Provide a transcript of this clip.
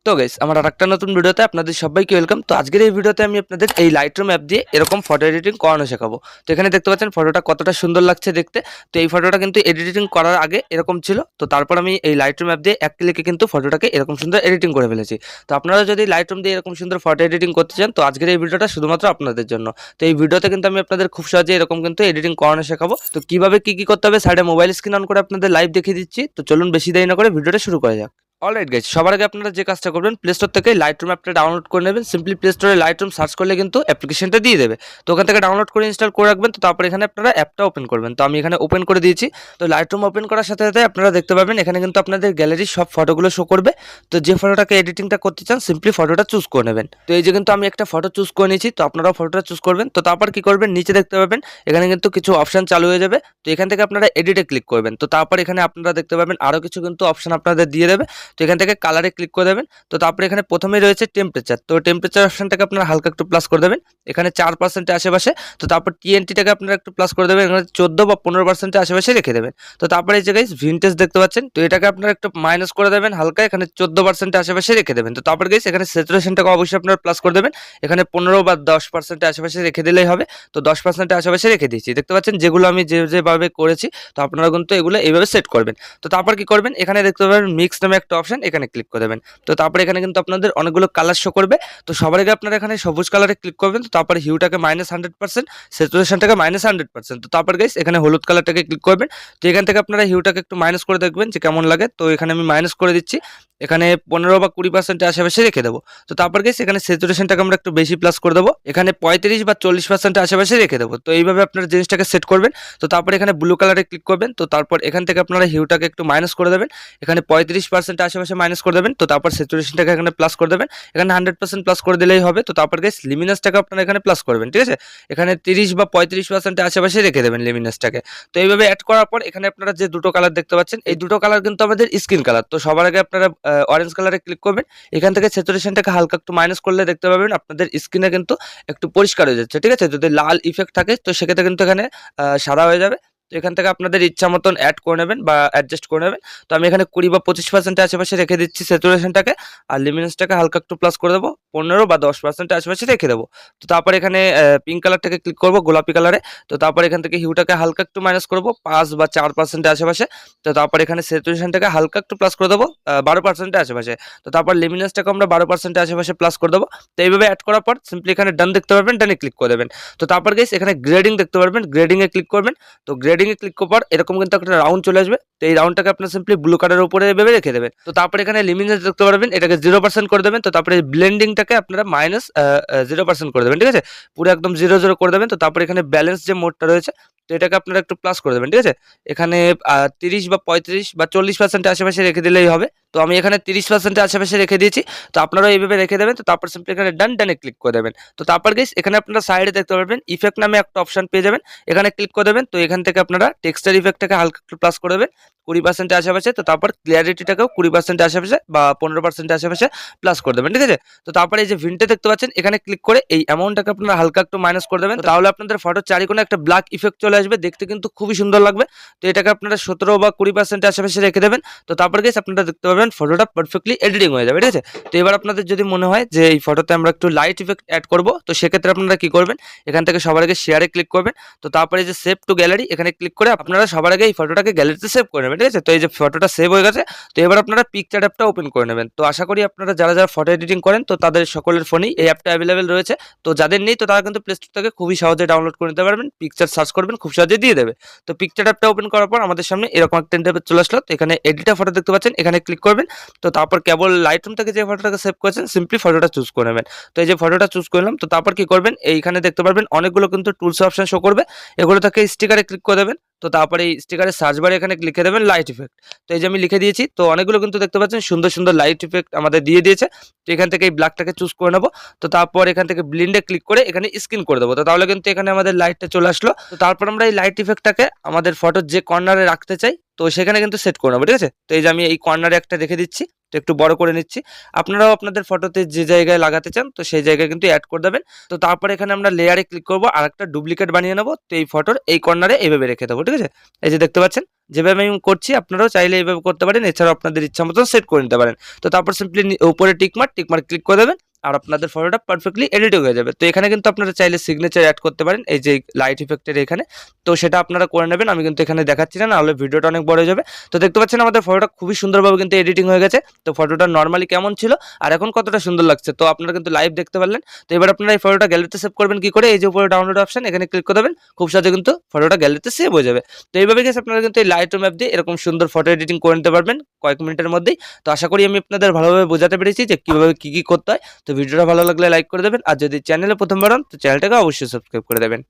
তো গাইস আমার আরেকটা নতুন ভিডিওতে আপনাদের সবাইকে ওয়েলকাম। তো আজকের এই ভিডিওতে আমি আপনাদের এই লাইটরুম অ্যাপ দিয়ে এরকম ফটো এডিটিং করানো শেখাবো। তো এখানে দেখতে পাচ্ছেন ফটোটা কতটা সুন্দর লাগছে দেখতে। তো এই ফটোটা কিন্তু এডিটিং করার আগে এরকম ছিল। তো তারপর আমি এই লাইটরুম অ্যাপ দিয়ে এক ক্লিকে কিন্তু ফটোটাকে এরকম সুন্দর এডিটিং করে ফেলেছি। তো আপনারা যদি লাইটরুম দিয়ে এরকম সুন্দর ফটো এডিটিং করতে চান তো আজকের এই ভিডিওটা শুধুমাত্র আপনাদের জন্য। তো এই ভিডিওতে কিন্তু আমি আপনাদের খুব সহজে এরকম কিন্তু এডিটিং করানো শেখাবো। তো কিভাবে কি করতে হবে সাইডে মোবাইল স্ক্রিন অন করে আপনাদের লাইভ দেখিয়ে দিচ্ছি। তো চলুন বেশি দেরি না করে ভিডিওটা শুরু করা যাক। অলরাইট গাইস, সবার আগে আপনারা যে কাজটা করবেন প্লে স্টোর থেকে লাইটরুম অ্যাপটা ডাউনলোড করে নেবেন। সিম্পলি প্লে স্টোরে লাইটরুম সার্চ করলে কিন্তু অ্যাপ্লিকেশনটা দিয়ে দেবে। তো ওখান থেকে ডাউনলোড করে ইনস্টল করে রাখবেন। তো তারপর এখানে আপনারা অ্যাপটা ওপেন করবেন। তো আমি এখানে ওপেন করে দিয়েছি। তো লাইটরুম ওপেন করার সাথে সাথে আপনারা দেখতে পাবেন এখানে কিন্তু আপনাদের গ্যালারির সব ফটোগুলো শো করবে। তো যে ফটোটাকে এডিটিংটা করতে চান সিম্পলি ফটোটা চুজ করে নেবেন। তো এই যে কিন্তু আমি একটা ফটো চুজ করে নিয়েছি। তো আপনারাও ফটোটা চুজ করবেন। তো তারপর কি করবেন, নিচে দেখতে পাবেন এখানে কিন্তু কিছু অপশন চালু হয়ে যাবে। তো এখান থেকে আপনারা এডিটে ক্লিক করবেন। তো তারপর এখানে আপনারা দেখতে পাবেন আরও কিছু কিন্তু অপশন আপনাদের দিয়ে দেবে। তো এখান থেকে কালারে ক্লিক করে দেবেন। তো তারপরে এখানে প্রথমেই রয়েছে টেম্পারেচার। তো টেম্পারেচার অপশনটাকে আপনারা হালকা একটু প্লাস করে দেবেন এখানে 4% আশেপাশে। তো তারপর টিএনটিটাকে আপনারা একটু প্লাস করে দেবেন এখানে 14 বা 15% আশেপাশে রেখে দেবেন। তো তারপরে এই জায়গায় ভিনটেজ দেখতে পাচ্ছেন। তো এটাকে আপনারা একটু মাইনাস করে দেবেন হালকা, এখানে 14% আশেপাশে রেখে দেবেন। তো তারপর গাইস এখানে স্যাচুরেশনটাকে অবশ্যই আপনারা প্লাস করে দেবেন এখানে 15 বা 10% আশেপাশে রেখে দিলেই হবে। তো 10% আশেপাশে রেখে দিয়েছি। দেখতে পাচ্ছেন যেগুলো আমি যেভাবে করেছি। তো আপনারা কিন্তু এগুলো এইভাবে সেট করবেন। তো তারপর কি করবেন, এখানে দেখতে পাবেন মিক্স নামে একটা অপশন, এখানে ক্লিক করে দেবেন। তো তারপরে এখানে কিন্তু আপনাদের অনেকগুলো কালার শো করবে। তো সবার আগে আপনারা এখানে সবুজ কালারে ক্লিক করবেন। তো তারপরে হিউটাকে -100%, স্যাচুরেশনটাকে -100%। তো তারপর গাইস এখানে হলুদ কালারটাকে ক্লিক করবেন। তো এখান থেকে আপনারা হিউটাকে একটু মাইনাস করে দেখবেন যে কেমন লাগে। তো এখানে আমি মাইনাস করে দিচ্ছি এখানে 15 বা 20% আশেপাশে রেখে দেবো। তো তারপর গাইস এখানে স্যাচুরেশনটাকে আমরা একটু বেশি প্লাস করে দেবো এখানে 35 বা 40% আশেপাশে রেখে দেবো। তো এইভাবে আপনারা জিনিসটাকে সেট করবেন। তো তারপর এখানে ব্লু কালারে ক্লিক করবেন। তো তারপর এখান থেকে আপনারা হিউটাকে একটু মাইনাস করে দেবেন এখানে 35% আশেপাশে মাইনাস করে দেবেন। তো তারপর স্যাচুরেশনটাকে এখানে প্লাস করে দেবেন এখানে 100% প্লাস করে দিলেই হবে। তো তারপর গাইস লিমিনাসটাকে আপনারা এখানে প্লাস করবেন, ঠিক আছে। এখানে 30 বা 35% আশেপাশে রেখে দেবেন লিমিনাসটাকে। তো এইভাবে অ্যাড করার পর এখানে আপনারা যে দুটো কালার দেখতে পাচ্ছেন এই দুটো কালার কিন্তু আমাদের স্কিন কালার। তো সবার আগে আপনারা অরেঞ্জ কালারে ক্লিক করবেন। এখান থেকে স্যাচুরেশনটাকে হালকা একটু মাইনাস করলে দেখতে পাবেন আপনাদের স্কিনে কিন্তু একটু পরিষ্কার হয়ে যাচ্ছে, ঠিক আছে। যদি লাল ইফেক্ট থাকে তো সেক্ষেত্রে কিন্তু এখানে সাদা হয়ে যাবে। তো এখান থেকে আপনাদের ইচ্ছা মতন অ্যাড করে নেবেন বা অ্যাডজাস্ট করে নেবেন। তো আমি এখানে 20 বা 25% আশেপাশে রেখে দিচ্ছি স্যাচুরেশনটাকে আর লিমিনেন্সটাকে হালকা একটু প্লাস করে দেবো 15 বা 10% আশেপাশে রেখে দেবো। তো তারপর এখানে পিঙ্ক কালারটাকে ক্লিক করবো গোলাপি কালারে। তো তারপর এখান থেকে হিউটাকে হালকা একটু মাইনাস করবো 5 বা 4% আশেপাশে। তো তারপর এখানে স্যাচুরেশনটাকে হালকা একটু প্লাস করে দেবো 12% আশেপাশে। তো তারপর লিমিনেন্সটাকে আমরা 12% আশেপাশে প্লাস করে দেবো। তো এইভাবে অ্যাড করার পর সিম্পলি এখানে ডান দেখতে পারবেন, ডানে ক্লিক করে দেবেন। তো তারপর গাইস এখানে গ্রেডিং দেখতে পারবেন, গ্রেডিংয়ে ক্লিক করবেন। তো গ্রেডিংয়ে ক্লিক করার পর এরকম কিন্তু একটা রাউন্ড চলে আসবে। তো এই রাউন্ডটাকে আপনার সিম্পলি ব্লু কালারের উপরে এভাবে রেখে দেবেন। তো তারপর এখানে লিমিনেন্স দেখতে পারবেন এটাকে 0% করে দেবেন। তো তারপরে ব্লেন্ডিংটাকে আপনারা -0% করে দেবেন, ঠিক আছে। পুরো একদম 0 করে দেবেন। তো তারপর এখানে ব্যালেন্স যে মোডটা রয়েছে তো এটাকে আপনারা একটু প্লাস করে দেবেন, ঠিক আছে। এখানে 30 বা 35 বা 40% আশেপাশে রেখে দিলেই হবে। তো আমি এখানে 30% আশেপাশে রেখে দিয়েছি। তো আপনারাও এইভাবে রেখে দেবেন। তো তারপর সিম্পলি এখানে ডানে ক্লিক করে দেবেন। তো তারপর গাইস এখানে আপনারা সাইডে দেখতে পারবেন ইফেক্ট নামে একটা অপশন পেয়ে যাবেন, এখানে ক্লিক করে দেবেন। তো এখান থেকে আপনারা টেক্সচার ইফেক্টটাকে হালকা একটু প্লাস করে দেবেন 20% আশেপাশে। তো তারপর ক্লিয়ারিটিটাকেও 20% আশেপাশে বা 15% আশেপাশে প্লাস করে দেবেন, ঠিক আছে। তো তারপরে এই যে ভিনটে দেখতে পাচ্ছেন এখানে ক্লিক করে এই অ্যামাউন্টটাকে আপনারা হালকা একটু মাইনাস করে দেবেন। তো তাহলে আপনাদের ফটোর চারিকোণে একটা ব্ল্যাক ইফেক্ট চলে আসবে, দেখতে কিন্তু খুবই সুন্দর লাগবে। তো এটাকে আপনারা 17 বা 20% আশেপাশে রেখে দেবেন। তো তারপর গাইস আপনারা দেখতে পাবেন ফটোটা পারফেক্টলি এডিটিং হয়ে যাবে, ঠিক আছে। তো এবার আপনাদের যদি মনে হয় যে এই ফটোতে আমরা একটু লাইট ইফেক্ট অ্যাড করব তো সেক্ষেত্রে আপনারা কি করবেন, এখান থেকে সবার আগে শেয়ারে ক্লিক করবেন। তো তারপরে যে সেভ টু গ্যালারি এখানে ক্লিক করে আপনারা সবার আগে এই ফটোটাকে গ্যালারিতে সেভ করে নেবেন, ঠিক আছে। তো এই যে ফটোটা সেভ হয়ে গেছে। তো এবার আপনারা পিকচার অ্যাপটা ওপেন করে নেবেন। তো আশা করি আপনারা যারা ফটো এডিটিং করেন তো তাদের সকলের ফোনেই এই অ্যাপটা অ্যাভেলেবেল রয়েছে। তো যাদের নেই তো তারা কিন্তু প্লে স্টোর থেকে খুবই সহজে ডাউনলোড করে নিতে পারবেন, পিকচার সার্চ করবেন খুব সহজে দিয়ে দেবে। তো পিকচার অ্যাপটা ওপেন করার পর আমাদের সামনে এরকম একটা ইন্টারফেস চলে আসলো। তো এখানে এডিটা ফটো দেখতে পাচ্ছেন, এখানে ক্লিক করবেন। তো তারপর কেবল লাইটরুম থেকে যে ফটোটাকে সেভ করেছেন সিম্পলি ফটোটা চুজ করে নেবেন। তো এই যে ফটোটা চুজ করলাম। তো তারপর কি করবেন, এইখানে দেখতে পারবেন অনেকগুলো কিন্তু টুলস অপশন শো করবে, এগুলো থেকে স্টিকারে ক্লিক করে দেবেন। তো তারপরে এই স্টিকারের সার্চ বারে এখানে লিখে দেবেন লাইট ইফেক্ট। তো এই যে আমি লিখে দিয়েছি। তো অনেকগুলো কিন্তু দেখতে পাচ্ছেন সুন্দর সুন্দর লাইট ইফেক্ট আমাদের দিয়ে দিয়েছে। তো এখান থেকে এই ব্ল্যাকটাকে চুজ করে নেবো। তো তারপর এখান থেকে ব্লিন্ডে ক্লিক করে এখানে স্ক্রিন করে দেবো। তো তাহলে কিন্তু এখানে আমাদের লাইটটা চলে আসলো। তো তারপর আমরা এই লাইট ইফেক্টটাকে আমাদের ফটোর যে কর্নারে রাখতে চাই তো সেখানে কিন্তু সেট করে নেবো, ঠিক আছে। তো এই যে আমি এই কর্নারে একটা রেখে দিচ্ছি। তো একটু বড় করে নিচ্ছি। আপনারাও আপনাদের ফটোতে যে জায়গায় লাগাতে চান তো সেই জায়গায় কিন্তু অ্যাড করে দেবেন। তো তারপরে এখানে আমরা লেয়ারে ক্লিক করব, আর একটা ডুপ্লিকেট বানিয়ে নেব। তো এই ফটোর এই কর্নারে এইভাবে রেখে দেবো, ঠিক আছে? এই যে দেখতে পাচ্ছেন যেভাবে আমি করছি, আপনারাও চাইলে এইভাবে করতে পারেন। এছাড়াও আপনাদের ইচ্ছা মতন সেট করে নিতে পারেন। তো তারপর সিম্পলি উপরে টিকমার্ক ক্লিক করে দেবেন, আর আপনাদের ফটোটা পারফেক্টলি এডিট হয়ে যাবে। তো এখানে কিন্তু আপনারা চাইলে সিগনেচার অ্যাড করতে পারেন, এই যে লাইট ইফেক্টের এখানে। তো সেটা আপনারা করে নেবেন, আমি কিন্তু এখানে দেখাচ্ছি না, নাহলে ভিডিওটা অনেক বড় হয়ে যাবে। তো দেখতে পাচ্ছেন আমাদের ফটোটা খুবই সুন্দরভাবে কিন্তু এডিটিং হয়ে গেছে। তো ফটোটা নর্মালি কেমন ছিল আর এখন কতটা সুন্দর লাগছে, তো আপনারা কিন্তু লাইভ দেখতে পারলেন। তো এবার আপনারা এই ফটোটা গ্যালারিতে সেভ করবেন কি করে, এই যে উপরে ডাউনলোড অপশন এখানে ক্লিক করে দেবেন, খুব সহজে কিন্তু ফটোটা গ্যালারিতে সেভ হয়ে যাবে। তো এইভাবে গেছে আপনারা কিন্তু এই লাইটরুম অ্যাপ দিয়ে এরকম সুন্দর ফটো এডিটিং করে নিতে পারবেন কয়েক মিনিটের মধ্যেই। তো আশা করি আমি আপনাদের ভালোভাবে বোঝাতে পেরেছি যে কিভাবে কি করতে হয়। তো ভিডিওটা ভালো লাগলে লাইক করে দেবেন, আর যদি চ্যানেলে প্রথমবার হন তো চ্যানেলটাকে অবশ্যই সাবস্ক্রাইব করে দেবেন।